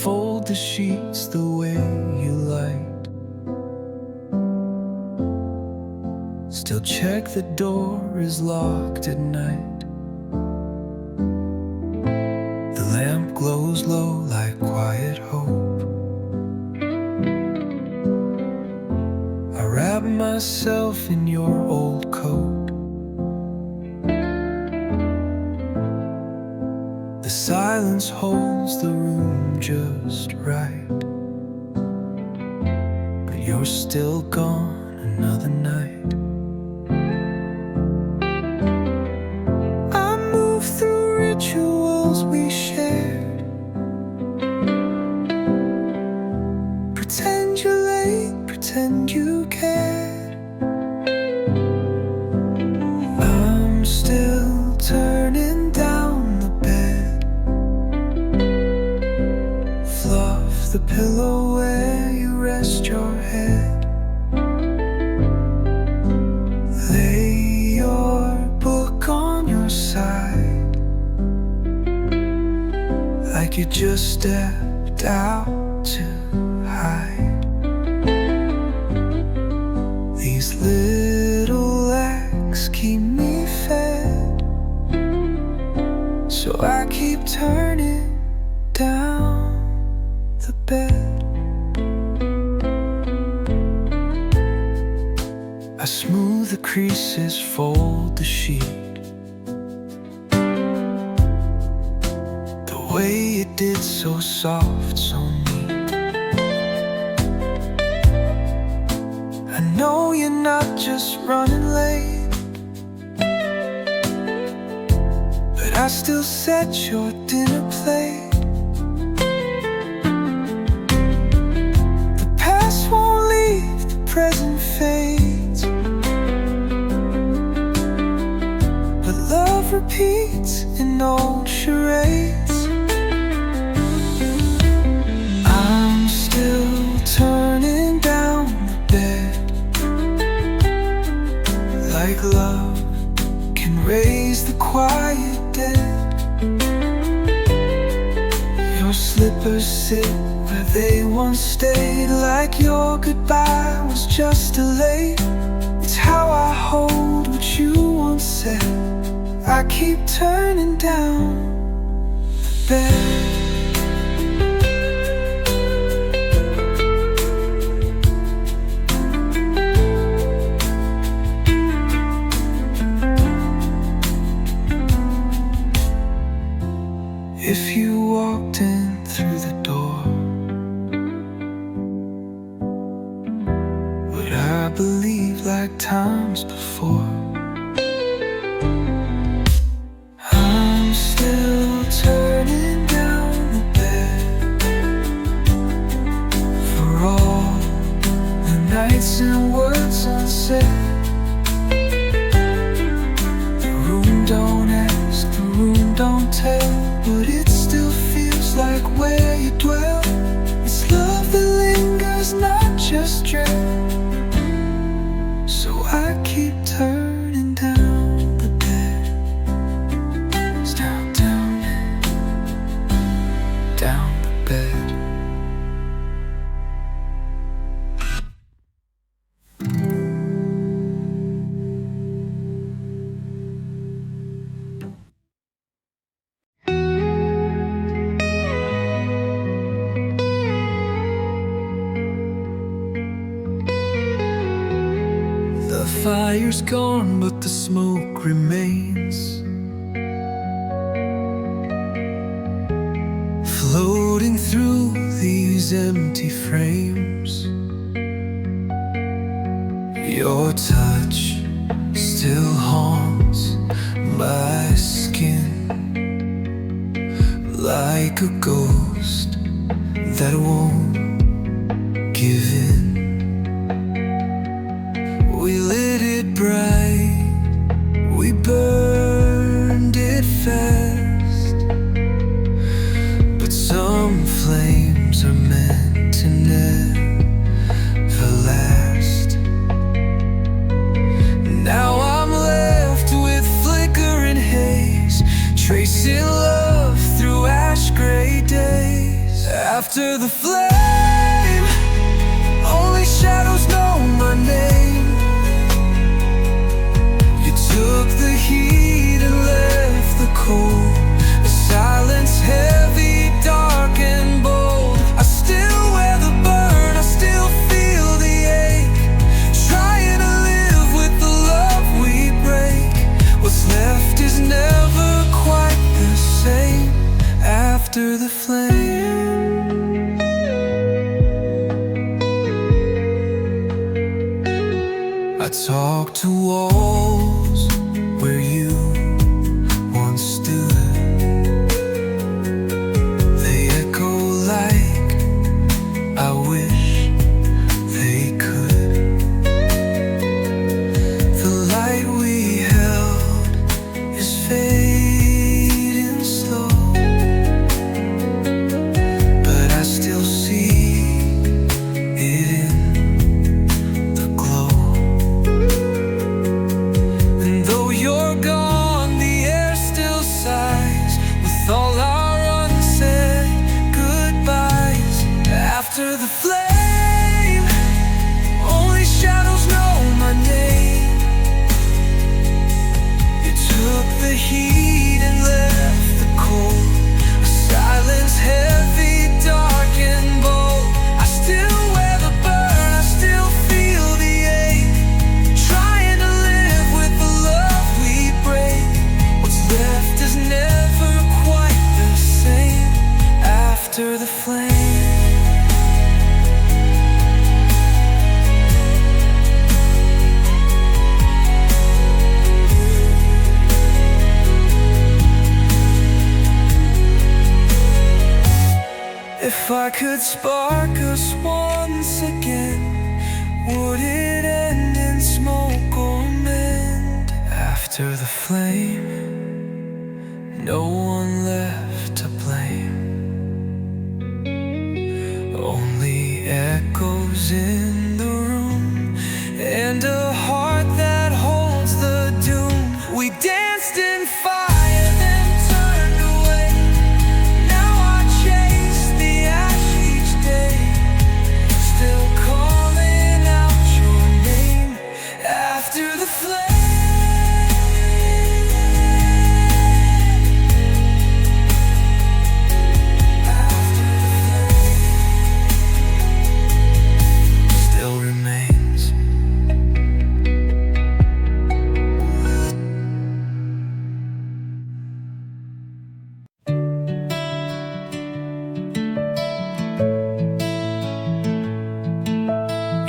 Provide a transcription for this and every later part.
fold the sheets the way you liked. Still check the door is locked at night. The lamp glows low like quiet hope. I wrap myself in your old coat. The silence holds the room just right, but you're still gone another night. I move through rituals we shared. Pretend you're late, pretend you cared. I'm still turning down the bed. Fluff the pillow where you rest your head. Lay your book on your side, like you just stepped out to hide. These little acts keep me fed, so I keep turning down the bed. I smooth the creases, fold the sheet, the way you did, so soft, so neat. I know you're not just running late, but I still set your dinner plate. The past won't leave, the present fades, but love repeats in old charades. I'm still turning down the bed, like love can raise the quiet dead. Your slippers sit where they once stayed, like your goodbye was just delayed. It's how I hold what you once said. I keep turning down the bed. If you walked in through the door, would I believe like times before? I'm still turning down the bed, for all the nights and words unsaid. The room don't ask, the room don't tell, but it still feels like where you dwell. It's love that lingers, not just dread. So I keep turning down the bed. It's down, down, down the bed. The fire's gone, but the smoke remains, floating through these empty frames. Your touch still haunts my skin, like a ghost that won't give in. We lit it bright, we burned it fast, but some flames are meant to never last. Now I'm left with flickering haze, tracing love through ash gray days. After After the flame, only shadows know my name. You took the heat and left the cold. A silence heavy, dark and bold. I still wear the burn, I still feel the ache, trying to live with the love we break. What's left is never quite the same after the flame. I talk to walls where you once stood. They echo like I wish they could. The light we held is fading slow, but I still see it in the glow. And though you're gone, the air still sighs with all our unsaid goodbyes. After the flame, only shadows know my name. You took the heat and left the cold. A silence heavy, dark and bold. I still wear the burn, I still feel the ache, trying to live with the love we break. What's left is never quite the same after the flame. If I could spark us once again, would it end in smoke or mend? After the flame, no one left to blame, only echoes in the room, and a heart that holds the doom. We danced in fire, then turned away. Now I chase the ash each day, still calling out your name after the flame. After the flame still remains.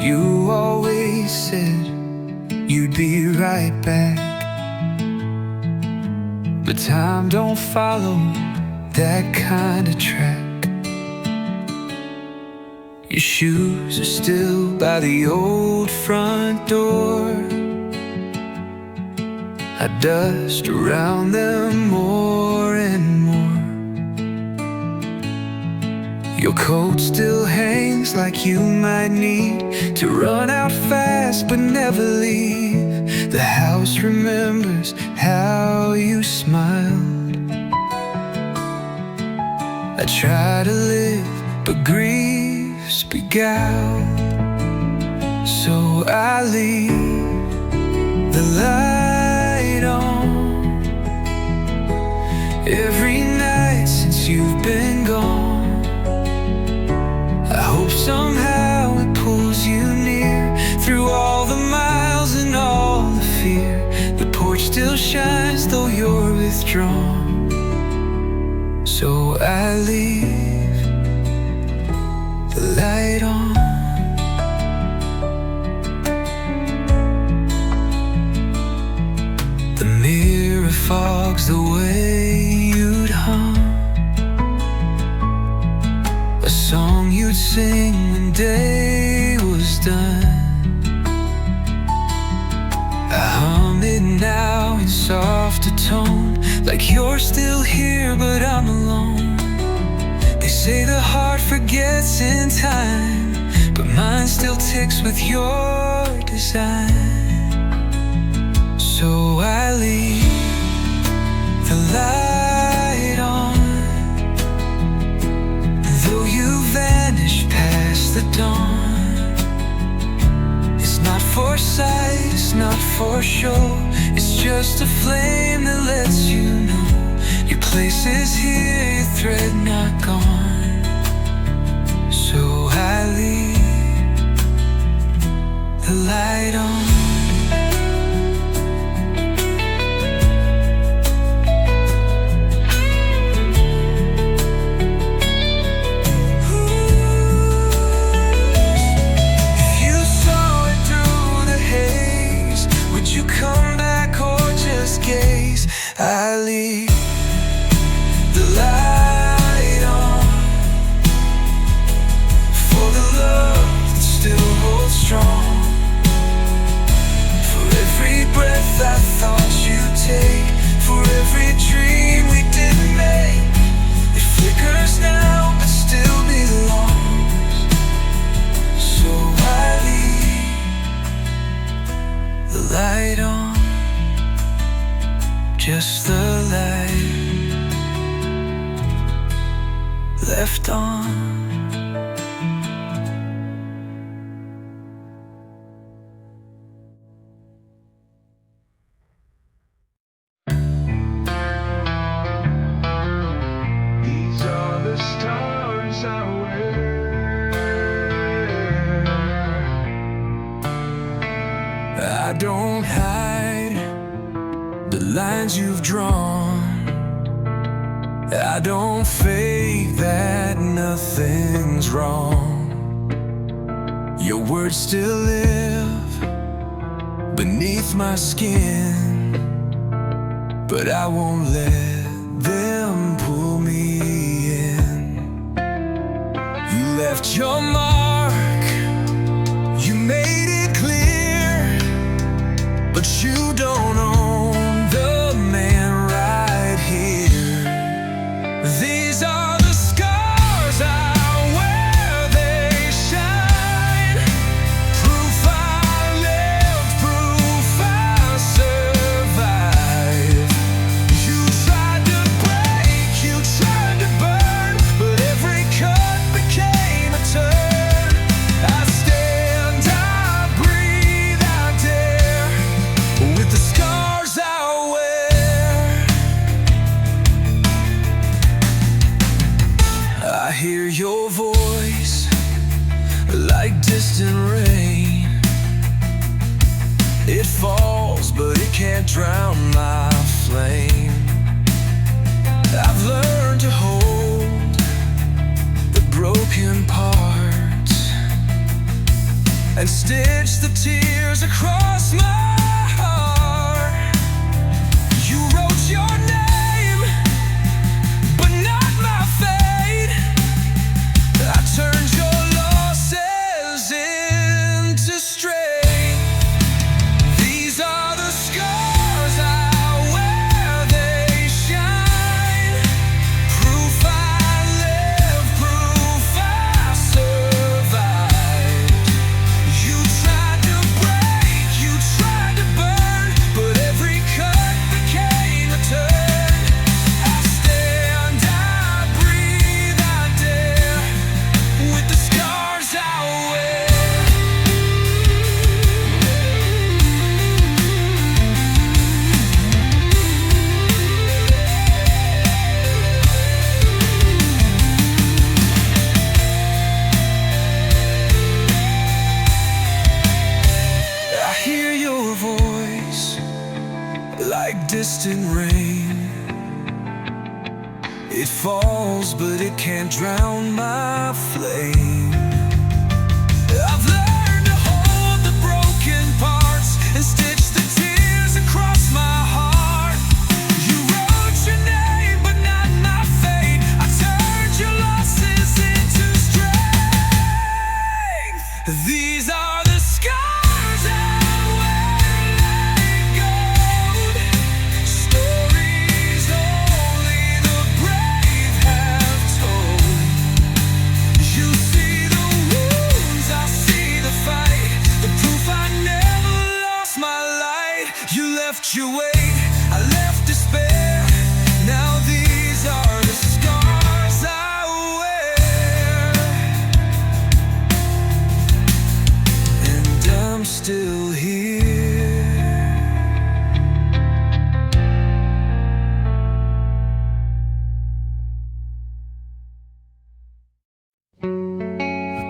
You always said you'd be right back, but time don't follow that kind of track. Your shoes are still by the old front door. I dust around them more and more. Your coat still hangs like you might need to run out fast but never leave. The house remembers how you smiled. I try to live, but grief's beguiled. So I leave the light on every night since you've been gone. I hope somehow it pulls you near through all the miles and all the fear. The porch still shines though you're withdrawn. So I leave the light on. The mirror fogs the way you'd hum a song you'd sing when day was done. I hum it now in softer tone, like you're still here but I'm alone. They say the heart forgets in time, but mine still ticks with your design. So I leave the light on, though though you vanish past the dawn. It's not for sight, it's not for show. It's just a flame that lets you know your place is here, your thread not gone. So I leave the light on. I leave the light on for the love that still holds strong. For every breath I thought you'd take, for every dream we didn't make. It flickers now but still belongs. So I leave the light on. Just the light left on. These are the stars I wear. I don't hide the lines you've drawn. I don't fake that nothing's wrong. Your words still live beneath my skin, but I won't let them pull me in. You left your mark, you made it clear, but you don't own the man right here. These are the scars I wear, they shine. Proof I lived, proof I survived. You tried to break, you tried to burn, but every cut became a turn. I stand, I breathe, I dare, with the scars I wear. I hear your voice like distant rain. It falls, but it can't drown my flame. I've learned to hold the broken parts and stitch the tears across my heart. You wrote your name, but not my fate. I turned your losses into strength. These are the scars I wear, they shine. Proof I live, proof I survived. You tried to break, you tried to burn, but every cut became a turn. I stand, I breathe, I dare, with the scars I wear. I hear your voice like distant rain. It falls, but it can't drown my flame. I've learned to hold the broken parts and stitch the tears across my heart. You wrote your name, but not my fate. I turned your losses into strength. These are the scars I wear, like gold. Stories only the brave have told. You see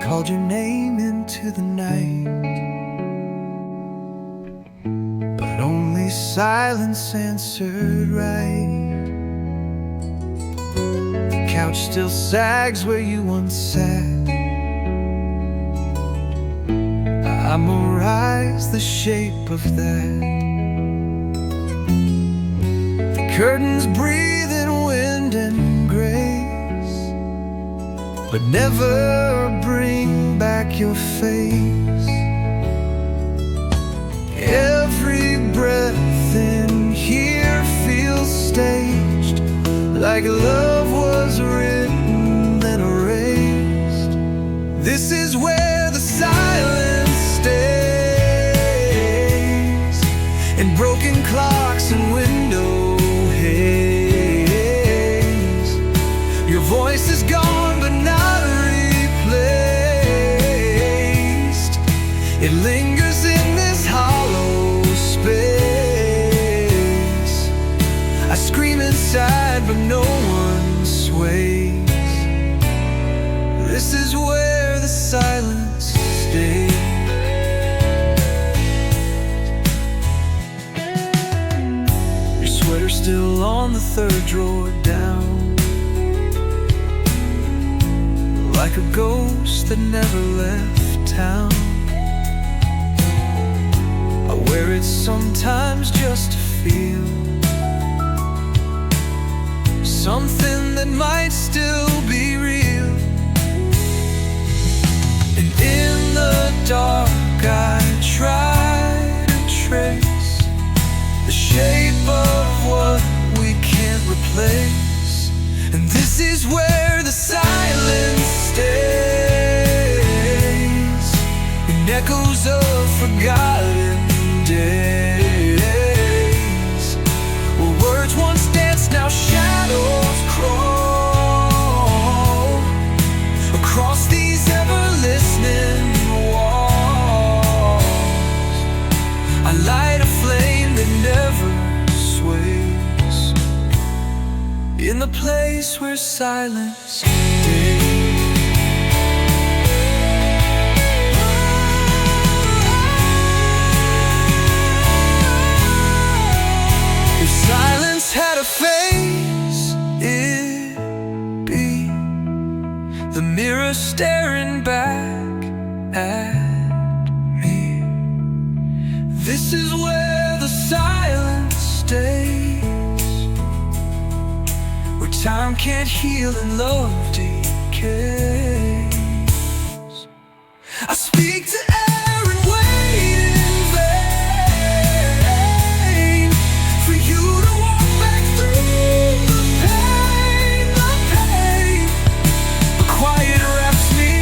called your name into the night, but only silence answered right. The couch still sags where you once sat. I memorize the shape of that. The curtains breathe in wind and grace, but never bring back your face. Every breath in here feels staged, like love was written then erased. This is where the silence stays, in broken clocks and window haze. Your voice is gone but not replaced. It lingers in this hollow space. I scream inside but no one sways. This is where the silence stays. Your sweater still on the third drawer down, like a ghost that never left town. I wear it sometimes just to feel something that might still be real. And in the dark I try to trace the shape of what we can't replace. And this is where the silence stays, in echoes of forgotten days, where words once danced, now shadows crawl across these ever-listening walls. I light a flame that never sways, in the place where silence stays. If silence had a face, it'd be the mirror staring back at me. This is where the silence stays, where time can't heal and love decays. I speak to air and wait in vain for you to walk back through the pain. The quiet wraps me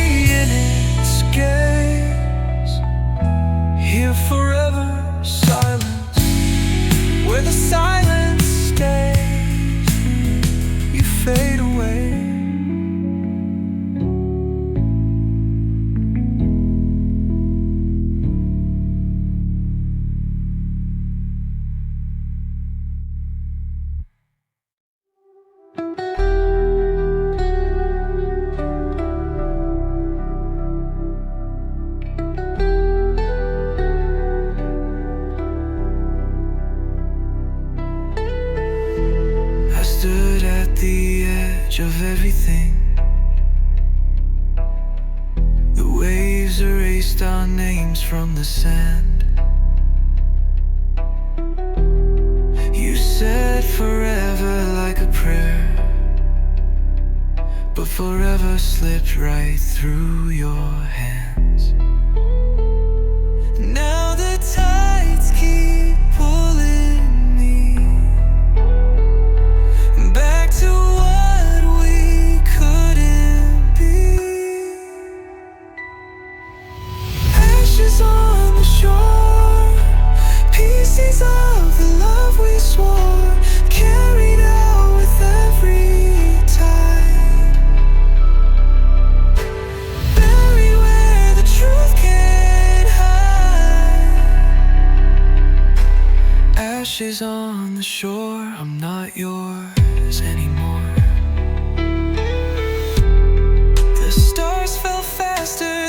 in its gaze. Here forever, silence, where the silence stays. You fade away. I stood at the edge of everything. The waves erased our names from the sand. You said forever like a prayer, but forever slipped right through your hands. Now the tides keep pulling me back to what we couldn't be. Ashes on the shore, pieces of the love we swore, carried out with every tide. Buried where the truth can't hide. Ashes on the shore, I'm not yours anymore. The stars fell faster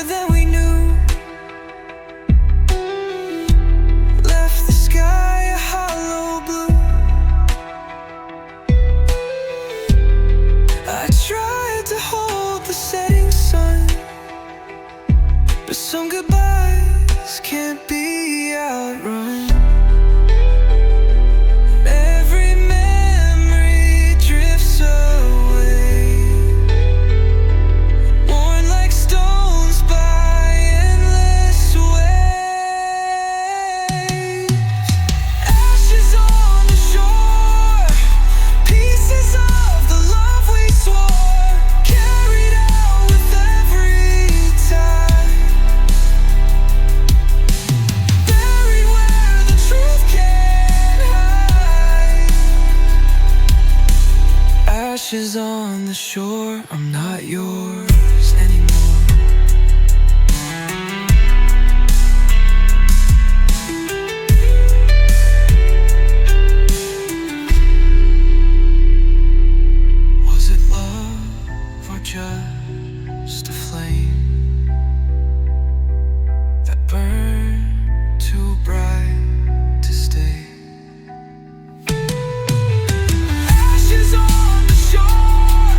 But some goodbyes can't be outrun. Every memory drifts away, worn like stones by endless waves. Ashes on the shore, pieces of the love we swore, carried out with every tide. Buried where the truth can't hide. Ashes on the shore, I'm not yours anymore. Was it love or just a flame that burned too bright to stay? Ashes on the shore,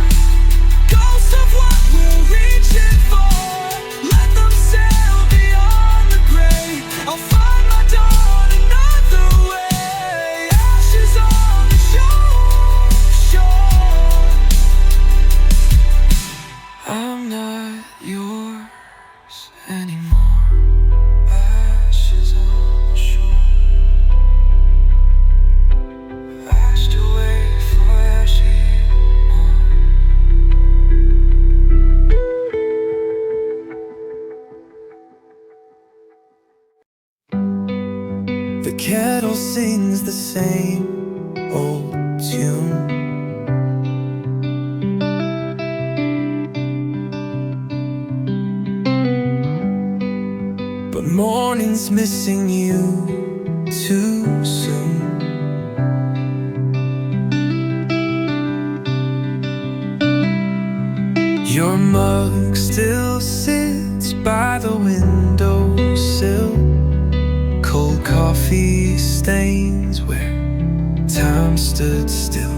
ghosts of what we're reaching for. Let them sail beyond the grave. I'll find my dawn another way. Ashes on the shore. I'm not yours anymore. Ashes on the shore, ashed away for ashes more. The kettle sings the same old tune. But morning's missing you too soon. Your mug still sits by the windowsill, cold coffee stains where time stood still.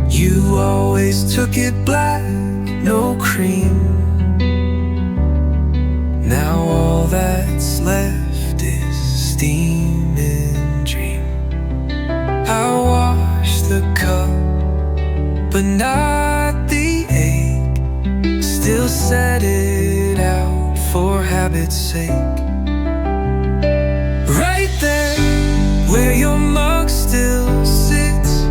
You always took it black, no cream. Now all that's left is steam and dream. I washed the cup, but not the ache. Still set it out for habit's sake. Right there, where your mug still sits,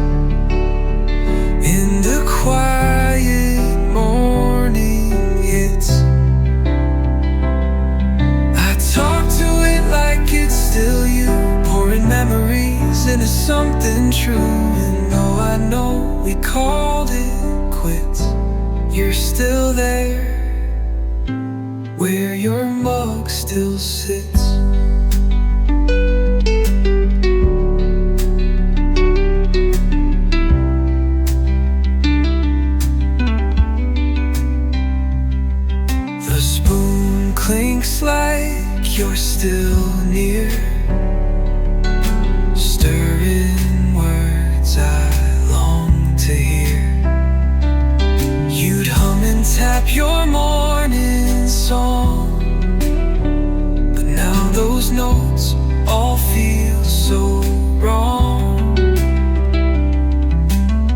in the quiet morning hits. I talk to it like it's still you, pouring memories into something true. And though I know we called it quits, you're still there, where your mug still sits. The spoon clinks like you're still near, stirring words I long to hear. You'd hum and tap your morning song, but now those notes all feel so wrong.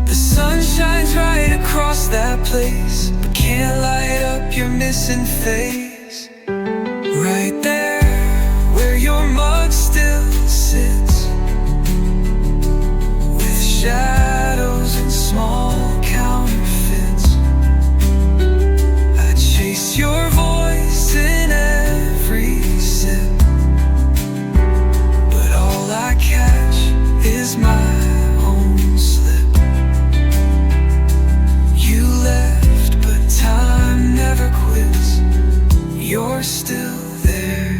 The sun shines right across that place, but can't light up your missing face. Right there, where your mug still sits, with shadows and small counterfeits. I chase your voice in every sip, but all I catch is my own slip. You left, but time never quits. You're still there,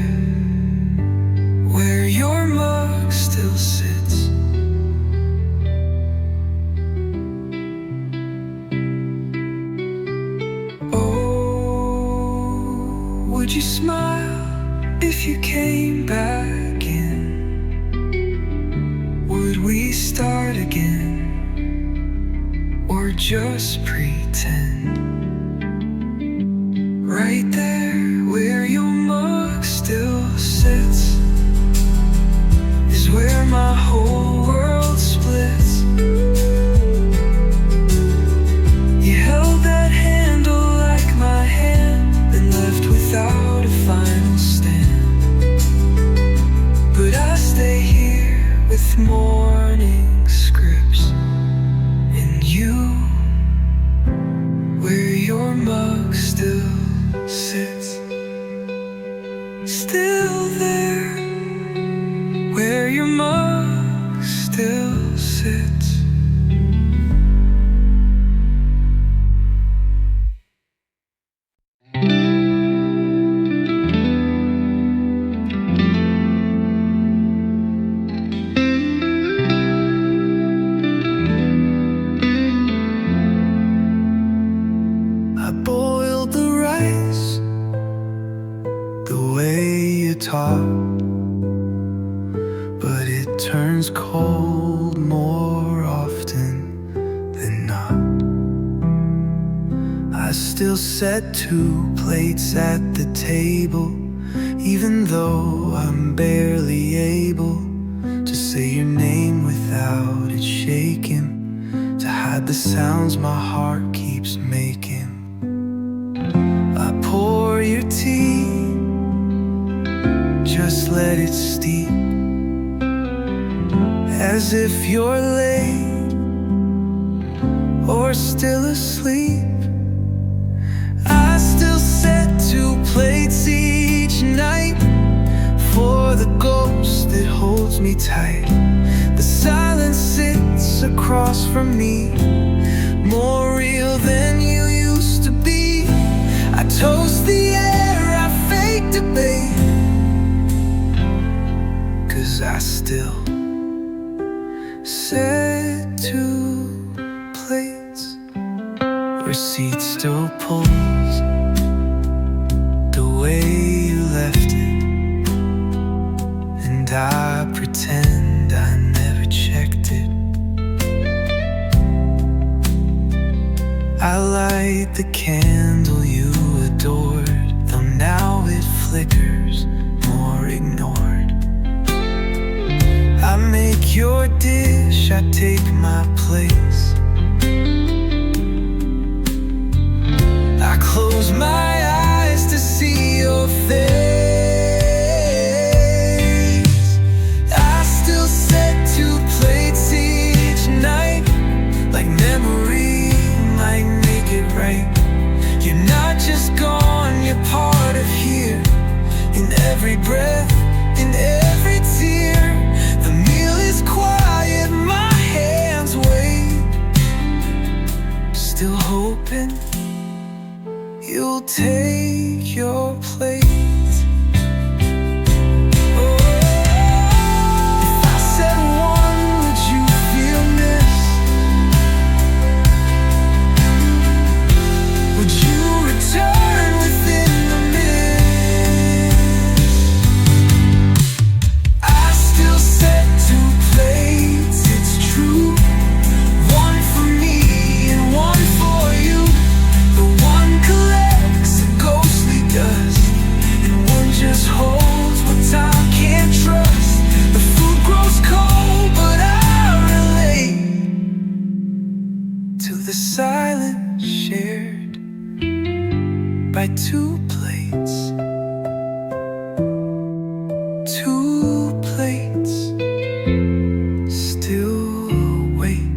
where your mug still sits. Oh, would you smile if you came back in? Would we start again, or just pretend? Right there, where your sits, still there, where your mug still sits. I boiled the rice the way you taught, but it turns cold more often than not. I still set 2 plates at the table, even though I'm barely able to say your name without it shaking, to hide the sounds my heart keeps making. I pour your tea, just let it steep, as if you're late or still asleep. I still set 2 plates each night for the ghost that holds me tight. The silence sits across from me, more real than you used to be. I toast the air, I fake debate, 'cause I still set 2 plates. Receipt still pulls the way you left it, and I pretend I never checked it. I light the candle you adored, though now it flickers more ignored. I make your dish, I take my place. I close my eyes to see your face. I still set 2 plates each night, like memory might make it right. You're not just gone, you're part of here, in every breath, in every tear. The meal is quiet, my hands wait, still hoping you'll take your plate. If I said 1, would you feel missed? Would you return within the mist? I still set 2 plates, it's true, 1 for me and 1 for you. The one collects a ghostly dust, and one just holds what time can't trust. The food grows cold, but I relate to the silence shared by 2 plates. 2 plates still wait.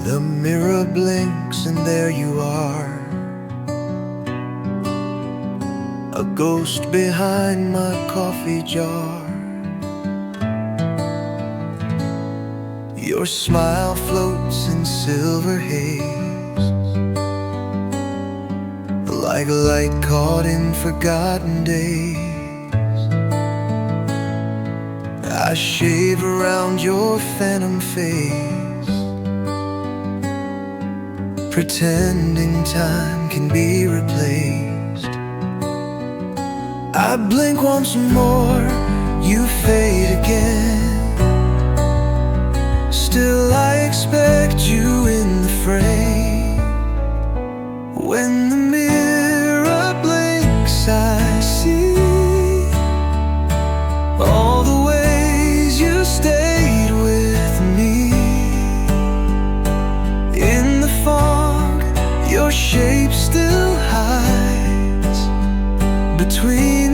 The mirror blinks and there you are, a ghost behind my coffee jar. Your smile floats in silver haze, like light caught in forgotten days. I shave around your phantom face, pretending time can be replaced. I blink once more, you fade again. Still I expect you in the frame. When the mirror blinks, I see all the ways you stayed with me. In the fog, your shape still hides between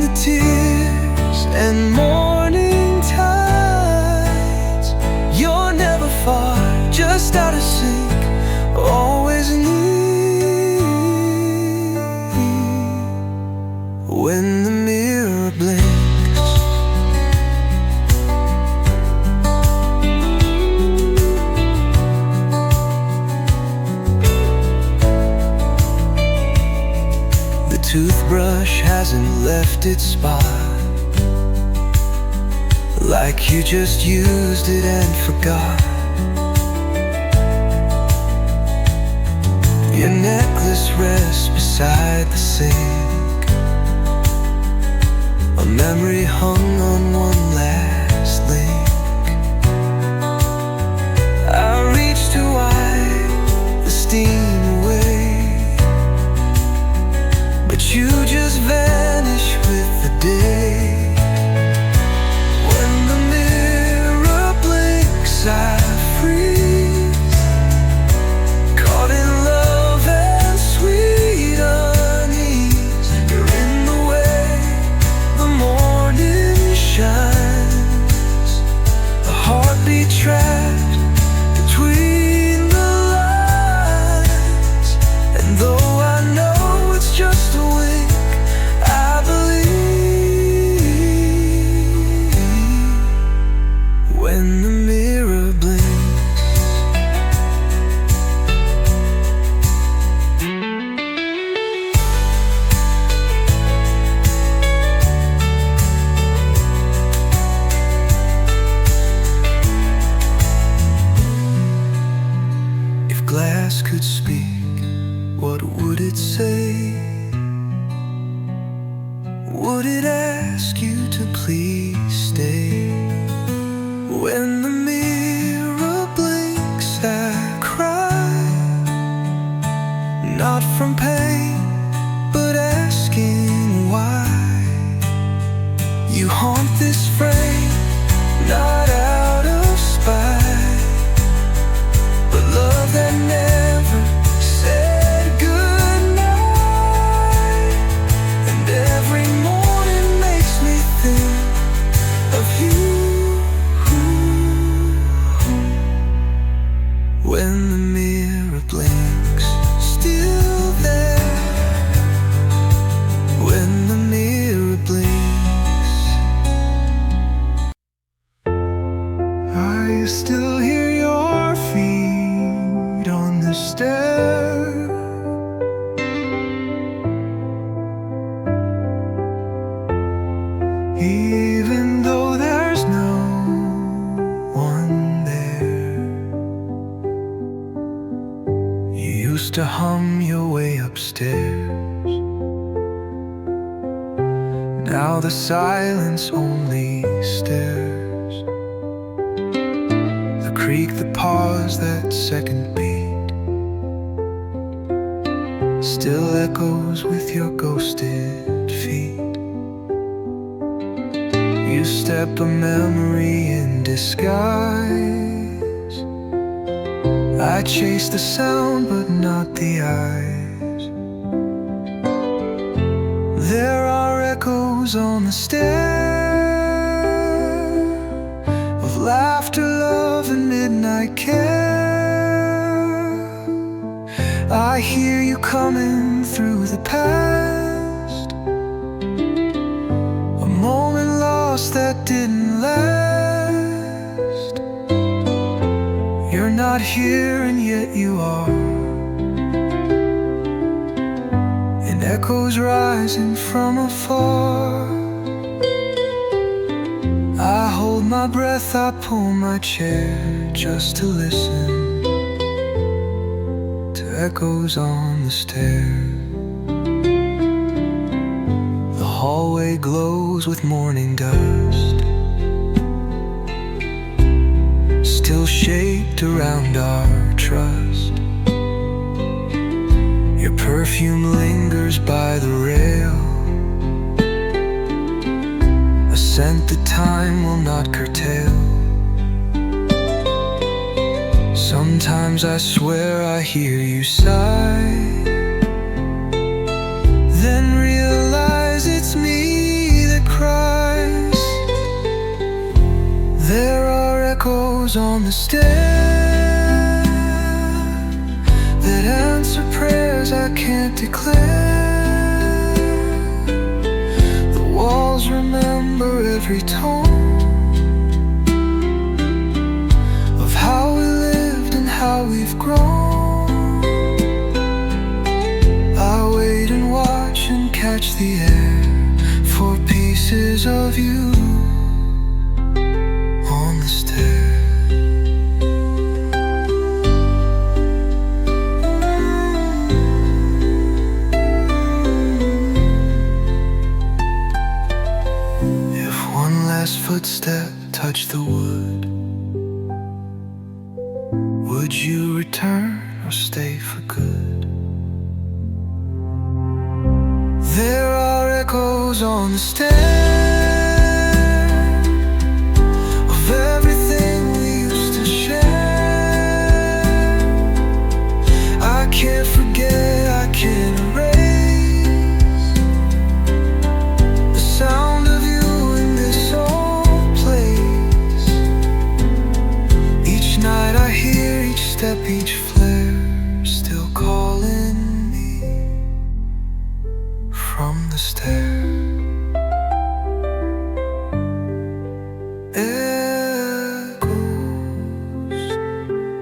toothbrush hasn't left its spot, like you just used it and forgot. Your necklace rests beside the sink, a memory hung on one last link. I reach to wipe the steam away, but you just vanish with the day. When the mirror blinks, I freeze, caught in love and sweet unease. You're in the way the morning shines, a heartbeat trapped between the lines. And though I know it's just a wink, I believe when the mirror blinks. If glass could speak, what would it say? Would it ask you to please stay? When the mirror blinks, I cry, not from pain, but asking why. You haunt this frame, not out of spite, but love that never said goodnight. And every morning makes me think of you. When the mirror blinks, still there. When the mirror blinks, I still hear your feet on the stair. Even though there's no one there. You used to hum your way upstairs. Now the silence only stares. The creak, the pause, that second beat still echoes with your ghosted feet. You step a memory in disguise. I chase the sound but not the eyes. There are echoes on the stair of laughter, love, and midnight care. I hear you coming through the past, a moment lost that didn't last. You're not here and yet you are, and echoes rising from afar. I hold my breath, I pull my chair just to listen to echoes on the stair. The hallway glows with morning dust, still shaped around our trust. Your perfume lingers by the rail, a scent that time will not curtail. Sometimes I swear I hear you sigh, then realize it's me that cries. There are echoes on the stair that answer prayers I can't declare. The walls remember every tone of how we lived and how we've grown. I wait and watch and catch scratch the air for pieces of you on the stair. If one last footstep touched the wood, would you return or stay for good? There are echoes on the stair of everything we used to share. I can't forget, I can't erase the sound of you in this old place. Each night I hear each step, each flare, still calling from the stair. Echoes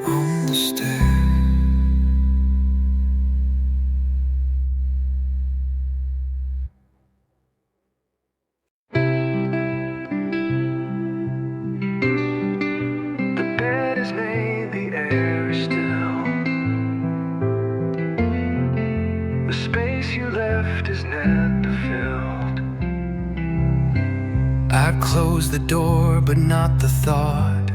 on the stair. The bed is made, the air is still. The space you left is never filled. I'd close the door, but not the thought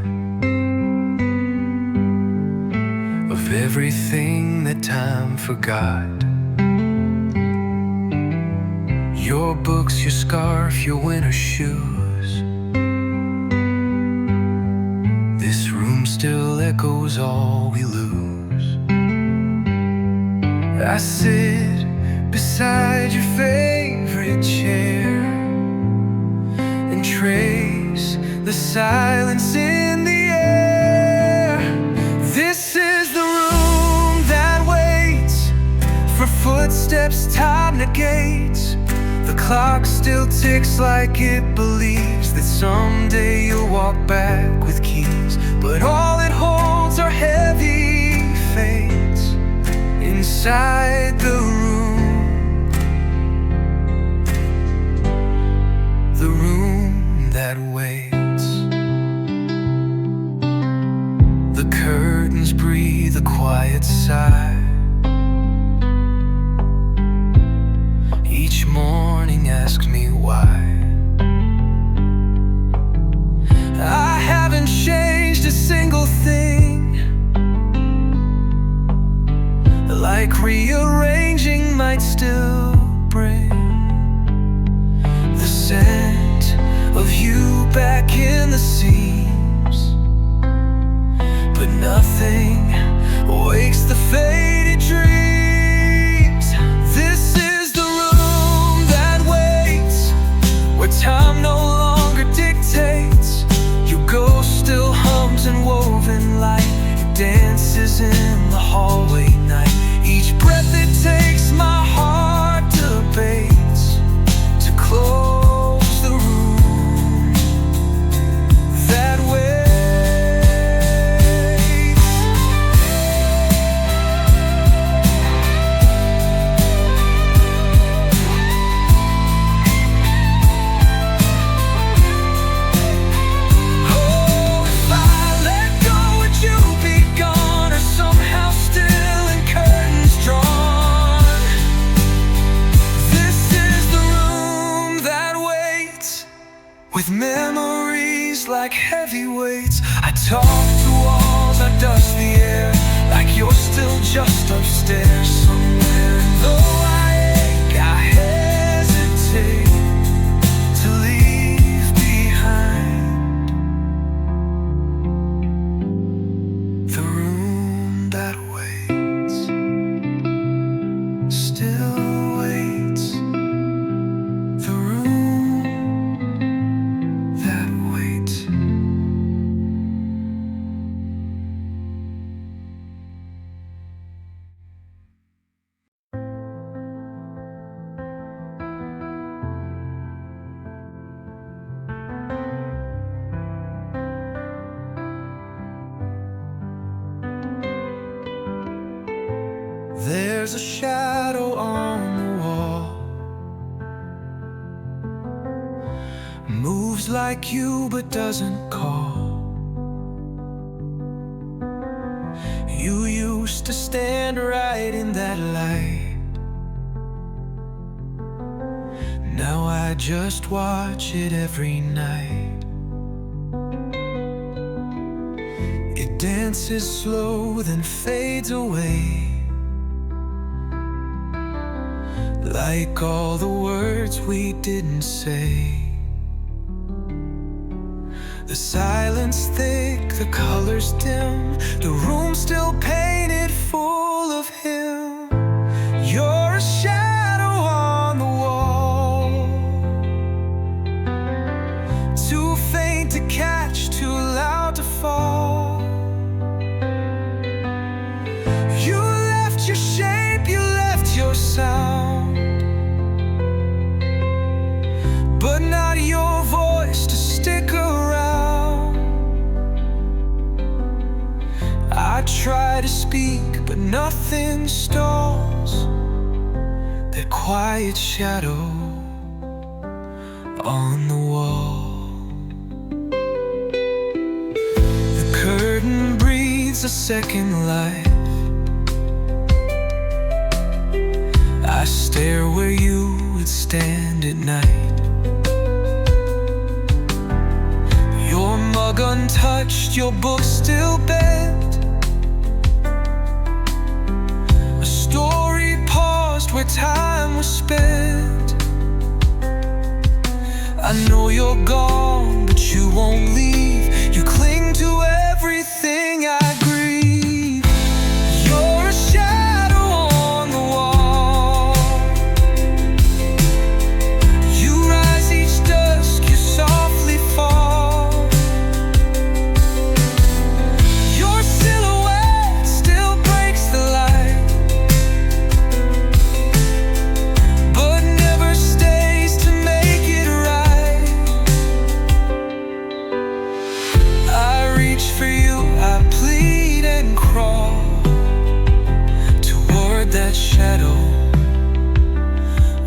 of everything that time forgot. Your books, your scarf, your winter shoes. This room still echoes all we lose. I sit beside your favorite chair and trace the silence in the air. This is the room that waits for footsteps time negates. The clock still ticks like it believes that someday you'll walk back with keys. But all it holds are heavy fates inside the room, the room that waits. The curtains breathe a quiet sigh. Each morning asks me why. I haven't changed a single thing, like rearranging might still bring the scent of you back in the seams. But nothing wakes the faded dreams. This is the room that waits, where time no longer dictates. Your ghost still hums and woven light. It dances in the hallway night. Each breath it takes, my heart debates to close the room that waits. Oh, if I let go, would you be gone, or somehow still in curtains drawn? This is the room that waits, with memories like heavy weights. I talk to walls, I dust the air, like you're still just upstairs somewhere. And though I ache, I hesitate to leave behind the room that waits, still waits. The room that waits. There's a shadow on the wall, moves like you but doesn't call. You used to stand right in that light. Now I just watch it every night. It dances slow, then fades away, like all the words we didn't say. The silence thick, the colors dim, the room still painted full of him. You're a shadow on the wall, too faint to catch, too loud to fall. You left your shape, you left your sound, but not your voice to stick around. I try to speak, but nothing stalls that quiet shadow on the wall. The curtain breathes a second life. I stare where you would stand at night. Your mug untouched, your book still bent, a story paused where time was spent. I know you're gone, but you won't leave. You cling to everything I grieve. You're a shadow on the wall. You rise each dusk, you softly fall. Your silhouette still breaks the light, but never stays to make it right. I reach for you, I plead and crawl toward that shadow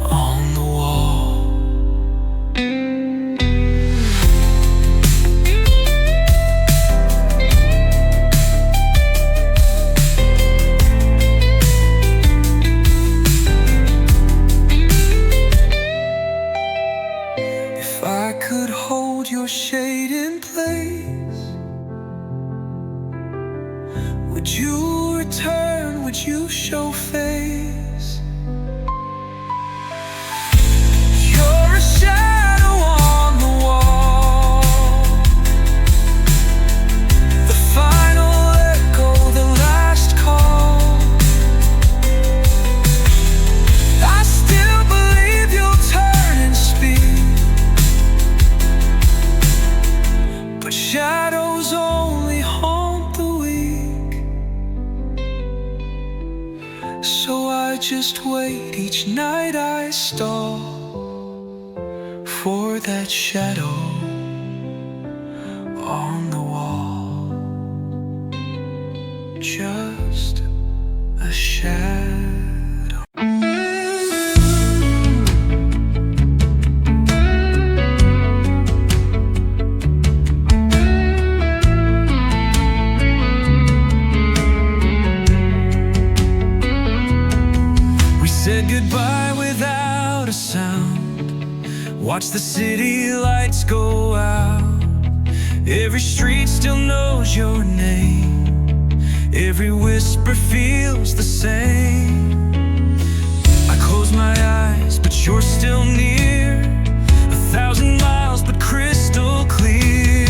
on the wall. If I could hold your shade in place, would you return? Would you show face? You're a shadow on the wall, the final echo, the last call. I still believe you'll turn and speak, but shadows only haunt the weak. So I just wait, each night I stall for that shadow on the wall. Just a shadow. We said goodbye without a sound, watch the city lights go out. Every street still knows your name, every whisper feels the same. I close my eyes, but you're still near, 1,000 miles but crystal clear.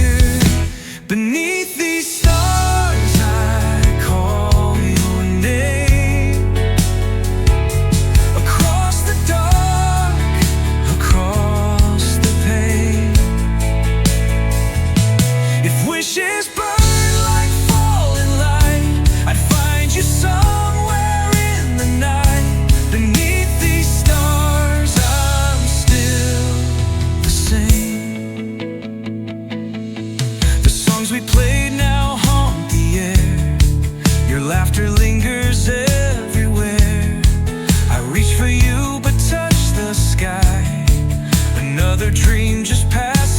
Beneath these stars I call your name, across the dark, across the pain. If wishes burn like falling light, I'd find you somewhere in the night. Beneath these stars I'm still the same. The songs we played now haunt the air, your laughter lingers everywhere. I reach for you but touch the sky, another dream just passed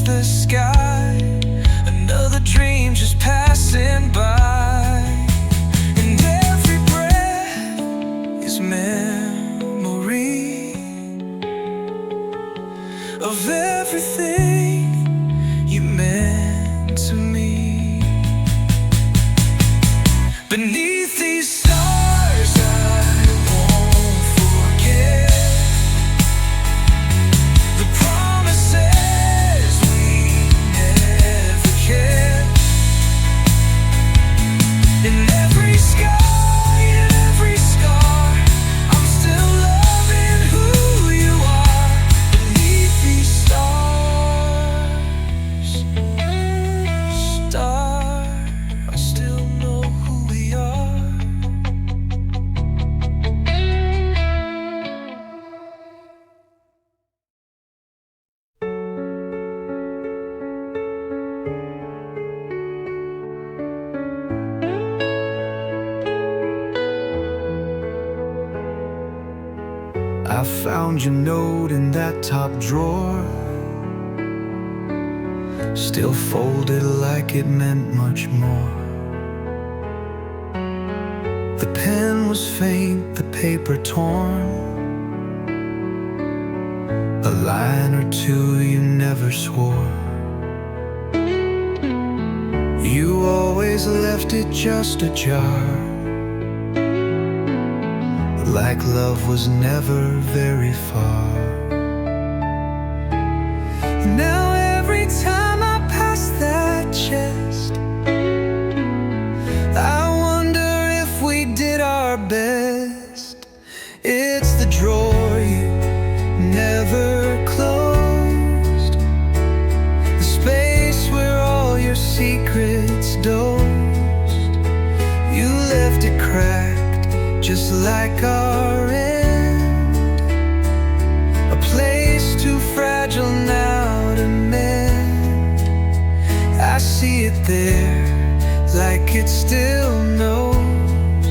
reach the sky. Another dream just passing by. And every breath is memory of everything you meant to me. Beneath these stars I won't forget the promises we never kept. In every sky, in every scar, I'm still loving who you are. Beneath these stars, I still know who we are. I found your note in that top drawer, still folded like it meant much more. The pen was faint, the paper torn, a line or two you never swore. You always left it just ajar, like love was never very far. Now every time I pass that chest, I wonder if we did our best. It's the drawer you never closed, the space where all your secrets dozed. You left it cracked, just like our end, a place too fragile now to mend. I see it there, like it still knows,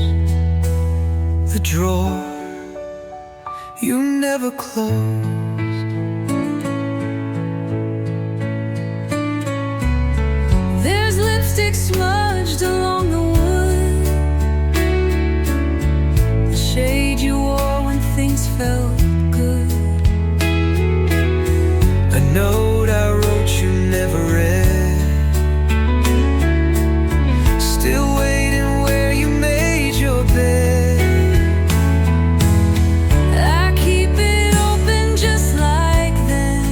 the drawer you never closed. There's lipstick smudged along the wood, the shade you wore when things felt good. A note I wrote you never read, still waiting where you made your bed. I keep it open just like that,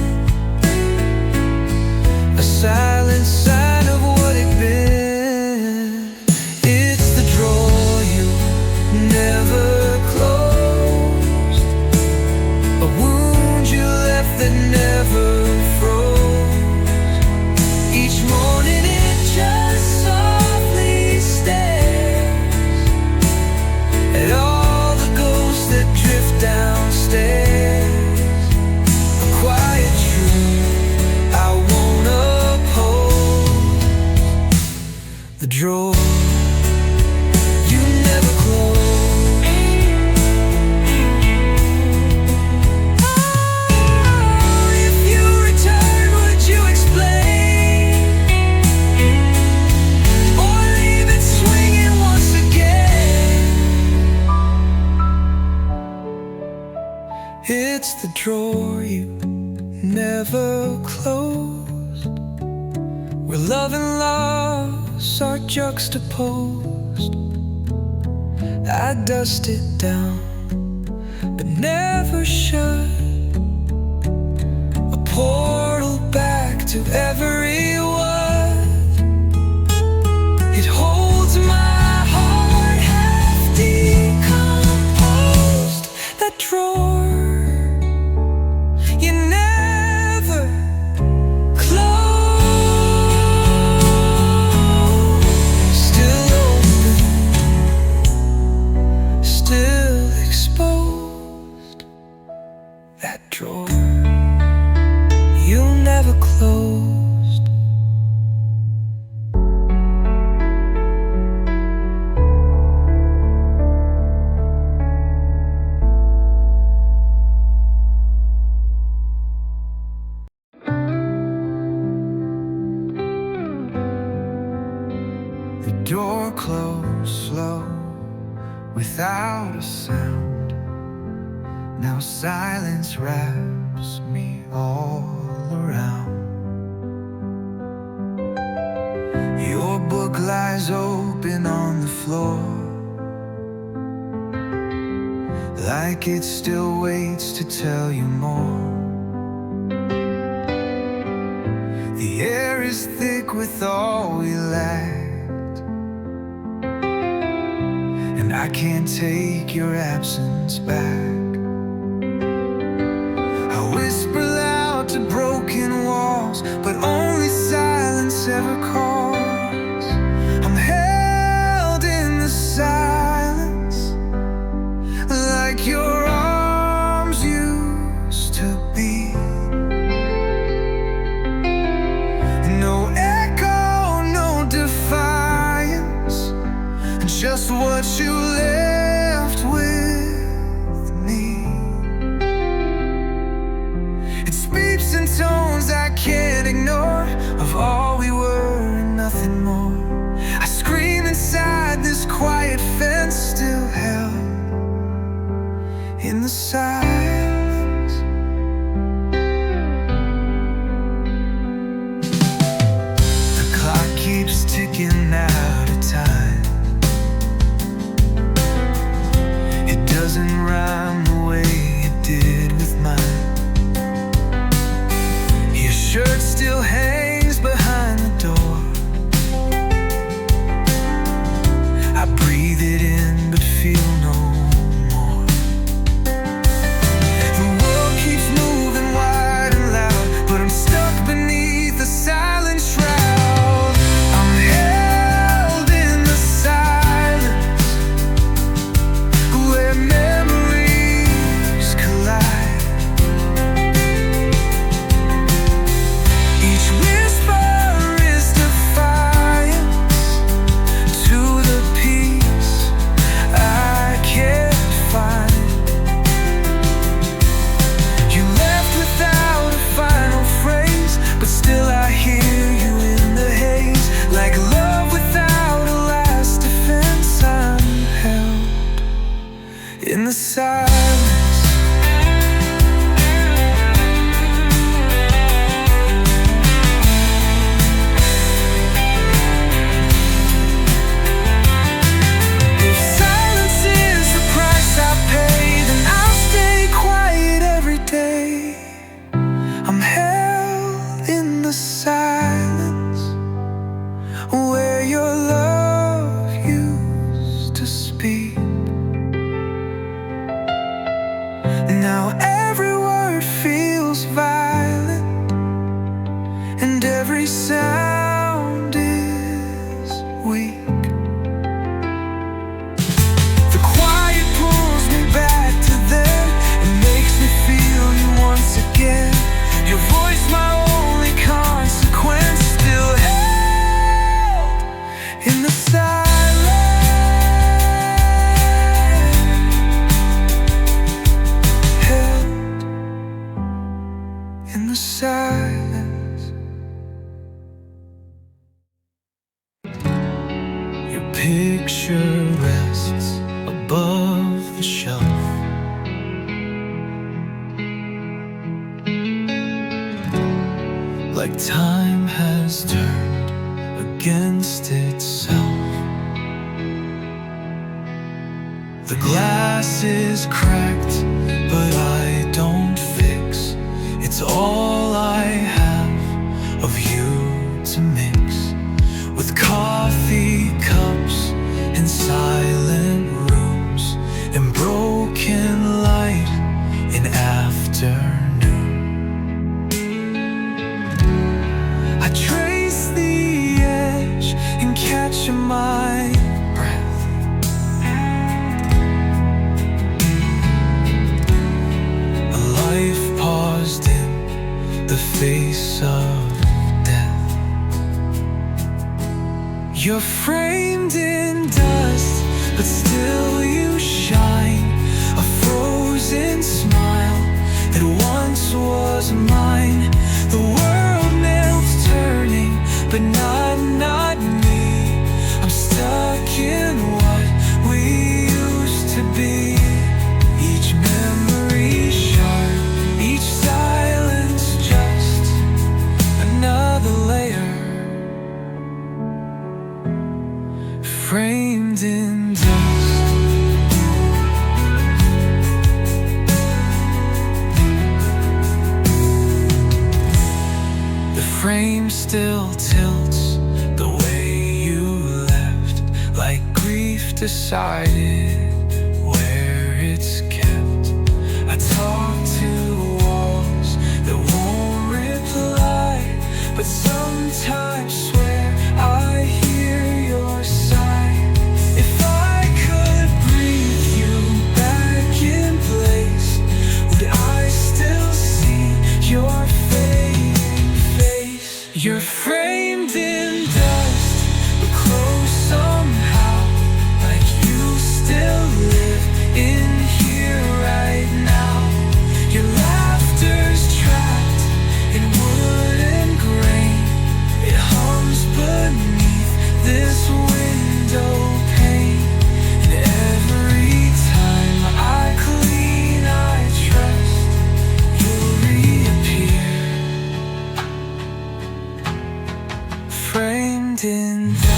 a silent sign of what it'd been. It's the drawer you never closed, a wound you left that never froze. Each morning it just softly stares at all the ghosts that drift downstairs. A quiet truth I won't uphold, the drawer you never closed. If you return, would you explain, or leave it swinging once again? It's the drawer you never closed, where love and loss are juxtaposed. I dust it down, but never shut, a portal back to everyone. It holds my heart half decomposed, that drawer you never closed. Still open, still exposed, that drawer you never closed. door closed slow without a sound. Now silence wraps me all around. Your book lies open on the floor, like it still waits to tell you more. The air is thick with all we lacked, and I can't take your absence back. I whisper loud to broken walls, but only silence ever calls. I'm held in the silence, like your arms used to be. No echo, no defiance, just what you left with me. It speaks in tones I can't ignore, of all we were and nothing more. I scream inside this quiet fence, still held in the silence. The clock keeps ticking out of time. It doesn't rhyme the way it did with mine. Your shirt still hangs behind the door. I breathe it in but feel no more. The world keeps moving wide and loud, but I'm stuck beneath a silent shroud. I'm held in the silence, where memories collide. Each whisper is defiance to the peace I can't find. You left without a final phrase, but still I hear you in the haze. Like love without a last defense, I'm held in the silence. If silence is the price I pay, then I'll stay quiet every day. I'm held in the silence, where your love used to speak. Now every word feels violent, and every sound is weak. The quiet pulls me back to then, it makes me feel you once again. Your voice, my only consequence, still held in the silence. Held in the silence. Your picture rests above the shelf, like time has turned against itself. The glass is cracked, but I don't fix. It's all I have of you to mix, with coffee cups and silent rooms and broken light in afternoon. I trace the edge and catch my breath. A life paused in the face of death. You're framed in dust, but still you shine. A frozen smile that once was mine. The world melts turning, but not me. I'm stuck framed in dust. The frame still tilts the way you left, like grief decided where it's kept. I talk to walls that won't reply, but sometimes swear I hear your sigh. If I could breathe you back in place, would I still see your fading face? You're framed in dust, but close somehow, like you still live in here right now. Your laughter's trapped in wood and grain. It hums beneath this window pane. And every time I clean, I trust you'll reappear, framed in dust.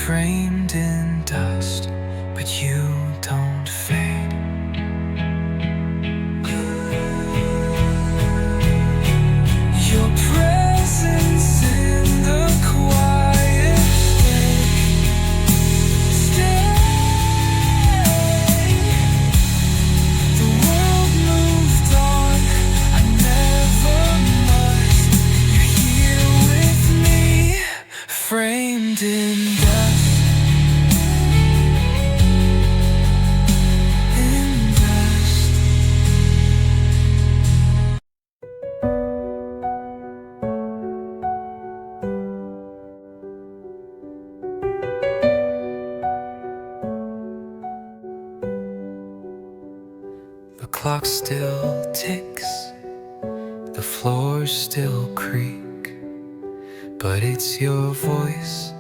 Framed in dust, but you don't fade. Your presence in the quiet stay. The world moved on, I never must. You're here with me, framed in dust. The clock still ticks, the floors still creak, but it's your voice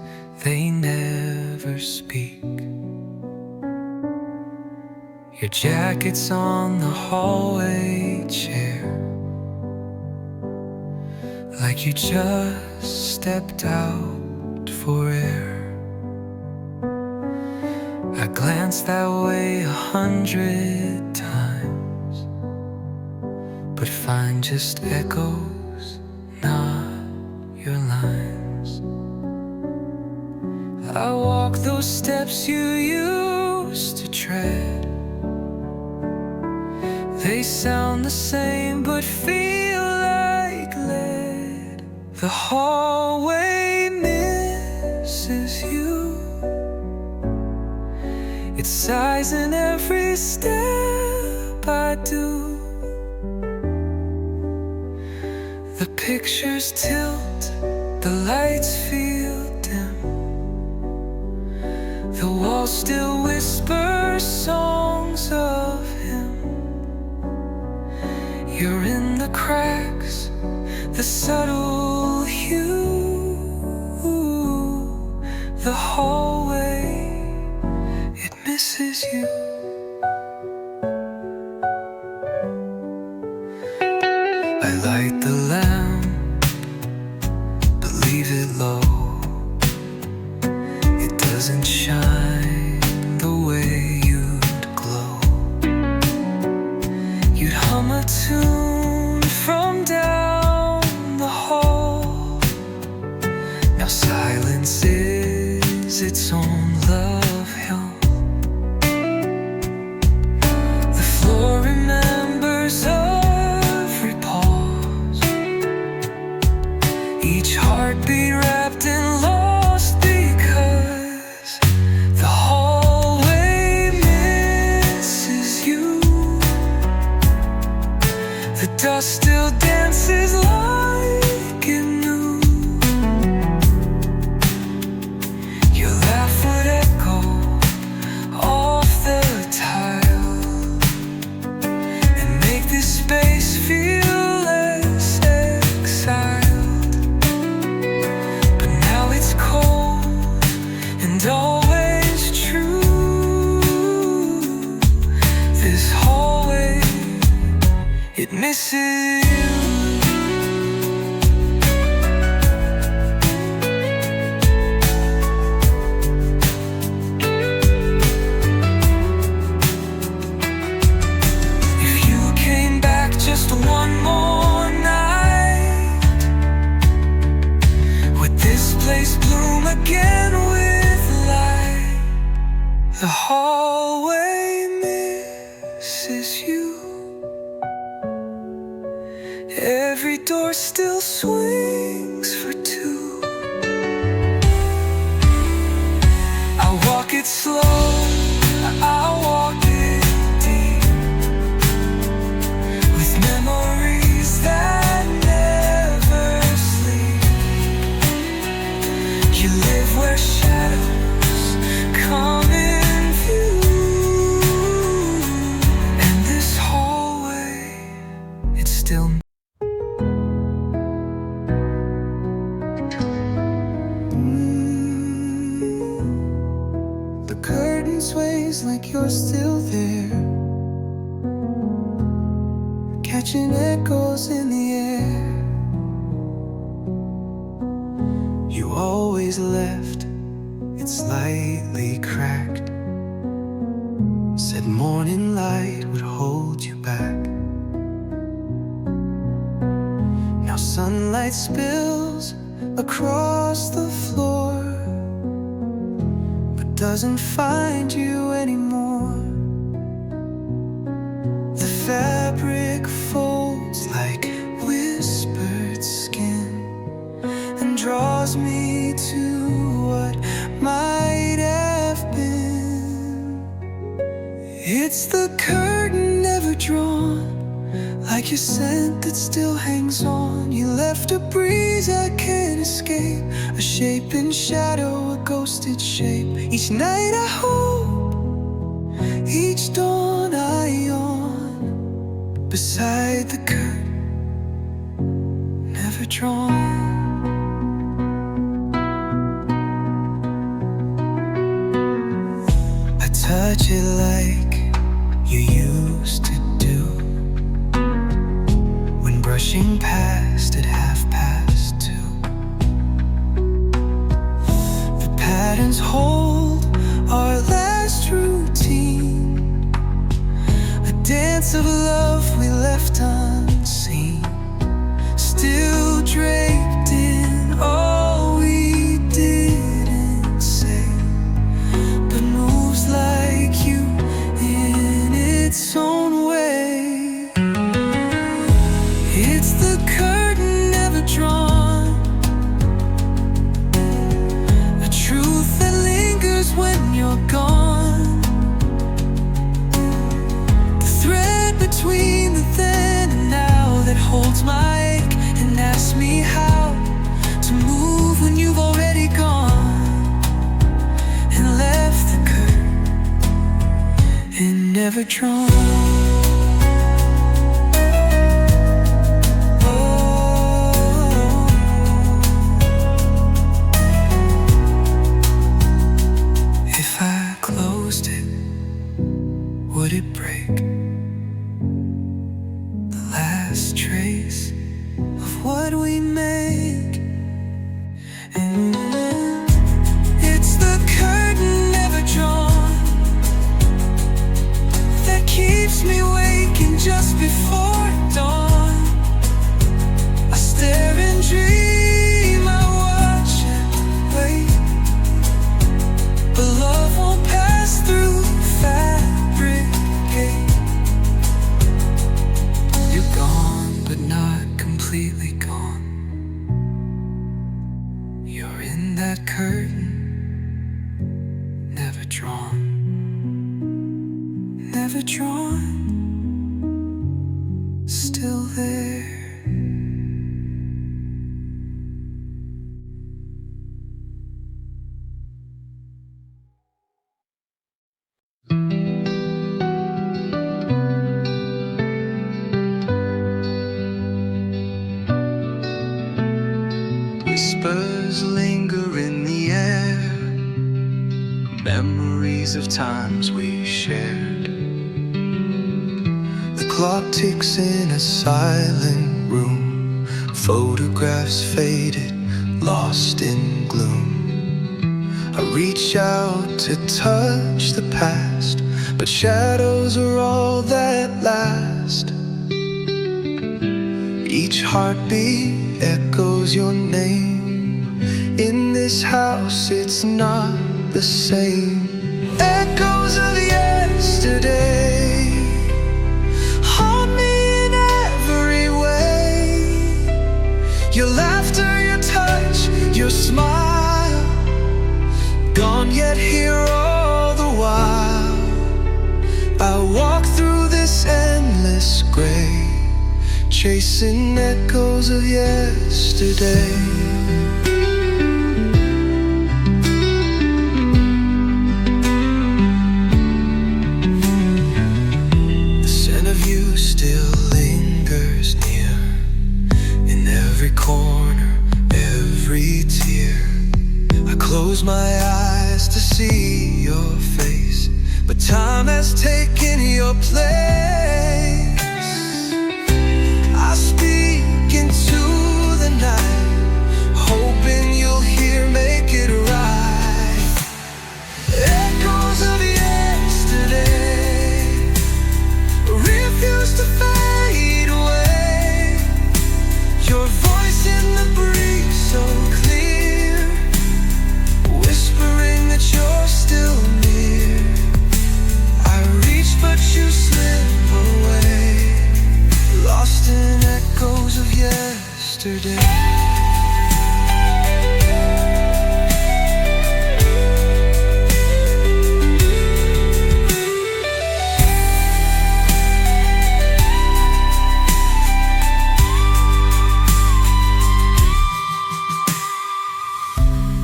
they never speak. Your jacket's on the hallway chair, like you just stepped out for air. I glanced that way 100 times, but find just echoes, not your lines. I walk those steps you used to tread. They sound the same but feel like lead. The hallway misses you. It sighs in every step I do. The pictures tilt, the lights feel dim. The walls still whisper songs of him. You're in the cracks, the subtle hue. The hallway, it misses you. I light the lamp, but leave it low. It doesn't shine the way you'd glow. You'd hum a tune from down the hall. Now silence is its own love hymn. The floor remembers every pause, each heartbeat wrapped in lost, because the hallway misses you. The dust still dances like it knew. Your laugh would echo off the tile and make this space feel less exiled. But now it's cold and always true. This hallway, it misses you. If you came back just one more night, would this place bloom again with light? The hallway misses you. Every door still swings for two. I'll walk it slow, I'll walk it deep, with memories that never sleep. You live where shadows come in view, and this hallway, it's still the curtain sways like you're still there, catching echoes in the air. You always left it slightly cracked, said morning light would hold you back. Now sunlight spills across the floor, doesn't find you anymore. The fabric folds like whispered skin and draws me to what might have been. It's the curtain never drawn, like your scent that still hangs on. You left a breeze I can't escape, a shape in shadow, a ghosted shape. Each night I hope, each dawn I yawn, beside the curtain, never drawn. I touch it like you used to do, when brushing past at 2:30. The patterns hold our last routine, a dance of love we left unseen, still draped in all we didn't say, but moves like you in its own way. It's the curtain never drawn, a truth that lingers when you're gone. The thread between the then and now that holds my ache and asks me how to move when you've already gone and left the curtain and never drawn. Would it break the last trace of what we make? And it's the curtain never drawn that keeps me waking just before dawn. I stare and dream, I watch and wait, but love won't pass through fabric gate. You're gone, but not completely gone. You're in that curtain, never drawn, never drawn. still there. Whispers linger in the air, memories of times we shared. The clock ticks in a silent room, photographs faded, lost in gloom. I reach out to touch the past, but shadows are all that last. Each heartbeat echoes your name. In this house it's not the same. Echoes of yesterday haunt me in every way. Your laughter, your touch, your smile, gone yet here all the while. I walk through this endless gray, chasing echoes of yesterday. The scent of you still lingers near, in every corner, every tear. I close my eyes to see your face, but time has taken your place. I speak into the night, hoping you'll hear, make it right. Echoes of yesterday refuse to fade away. Your voice in the breeze so clear, whispering that you're still near. I reach but you slip away, lost in echoes of yesterday.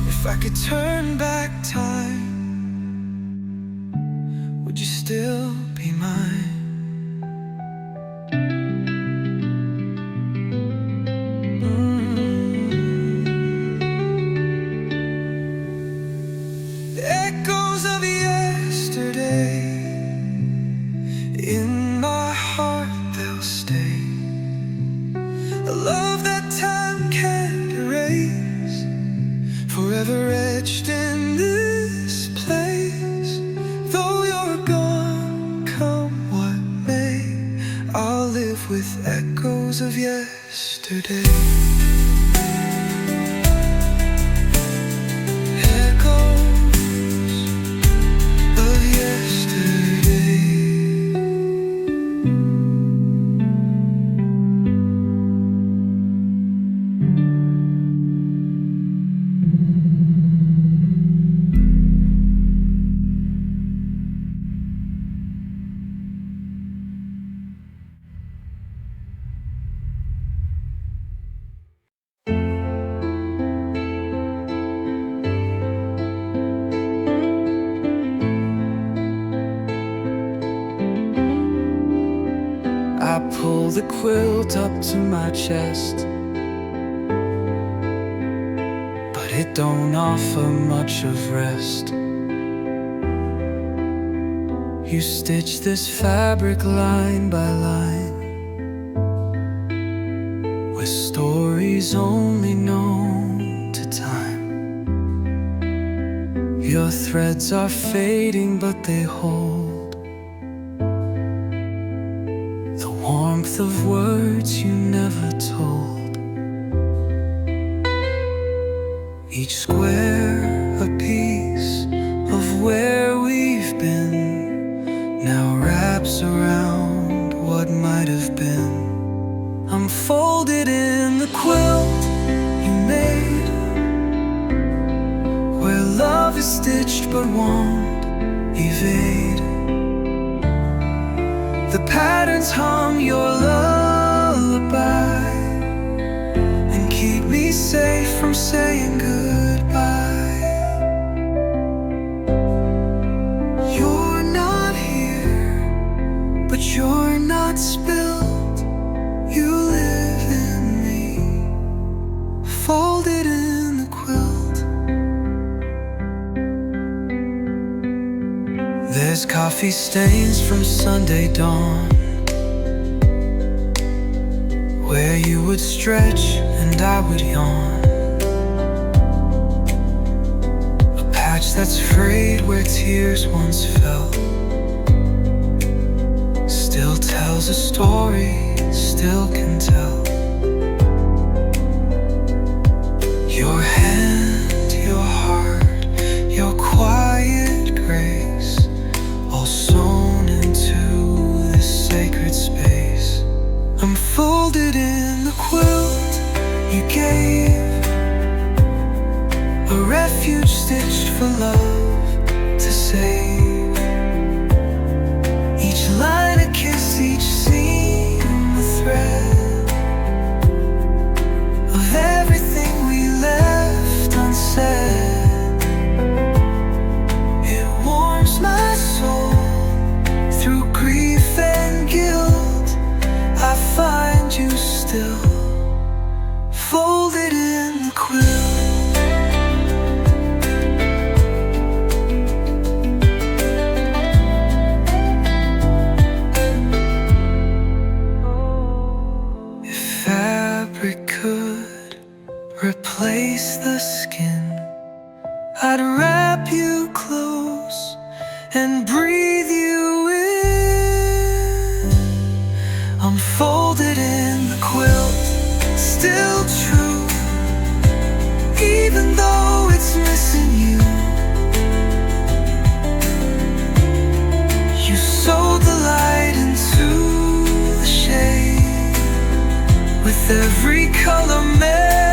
If I could turn back time, would you still be mine? Echoes of yesterday, in my heart they'll stay. A love that time can't erase, forever etched in this place. Though you're gone, come what may, I'll live with echoes of yesterday. I pull the quilt up to my chest, but it don't offer much of rest. You stitch this fabric line by line, with stories only known to time. Your threads are fading, but they hold warmth of words you never told. Each square a piece of where we've been, now wraps around what might have been. I'm folded in the quilt you made, where love is stitched but won't evade. The patterns hum your lullaby, coffee stains from Sunday dawn, where you would stretch and I would yawn. A patch that's frayed where tears once fell, still tells a story, still can tell. Your hand, your heart, your quiet grace, all sewn into this sacred space. I'm folded in the quilt you gave, a refuge stitched for love to save. Each line a kiss, each seam a thread of everything we left unsaid. It warms my soul through grief and guilt. I find you still folded in the quilt. Could replace the skin, I'd wrap you close and breathe you in. I'm folded in the quilt, still true, even though it's missing you. You sewed the light into the shade, with every color made.